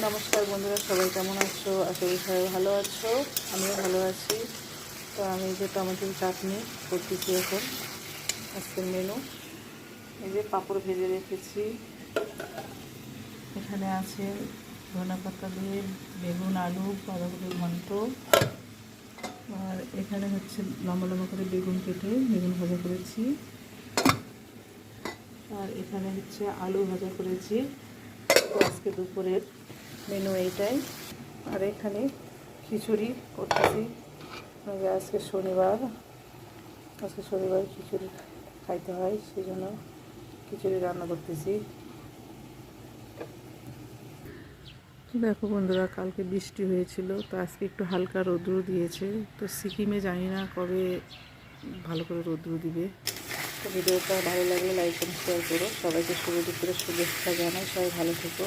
নমস্কার বন্ধুরা, সবাই কেমন আছো? আশা করি সবাই ভালো আছো, আমিও ভালো আছি। তো আমি যে টমেটোর চাটনি করতেছি এখন, আজকের মেনু। এই যে পাঁপড় ভেজে রেখেছি, এখানে আছে ধনেপাতা দিয়ে বেগুন, আলু, বাঁধাকপি ঘন্ট, আর এখানে হচ্ছে লম্বা লম্বা করে বেগুন কেটে বেগুন ভাজা করেছি, আর এখানে হচ্ছে আলু ভাজা করেছি। তো আজকে দুপুরের মেনু এইটাই। আর এখানে খিচুড়ি করতেছি, আজকে শনিবার খিচুড়ি খাইতে হয়, সেই জন্য খিচুড়ি রান্না করতেছি। দেখো বন্ধুরা, কালকে বৃষ্টি হয়েছিল, তো আজকে একটু হালকা রৌদ্র দিয়েছে। তো সিকিমে জানি না কবে ভালো করে রৌদ্র দিবে। তো ভিডিওটা ভালো লাগলে লাইক এবং শেয়ার করো। সবাইকে শুভ দুপুরের শুভেচ্ছা জানাই, সবাই ভালো থেকো।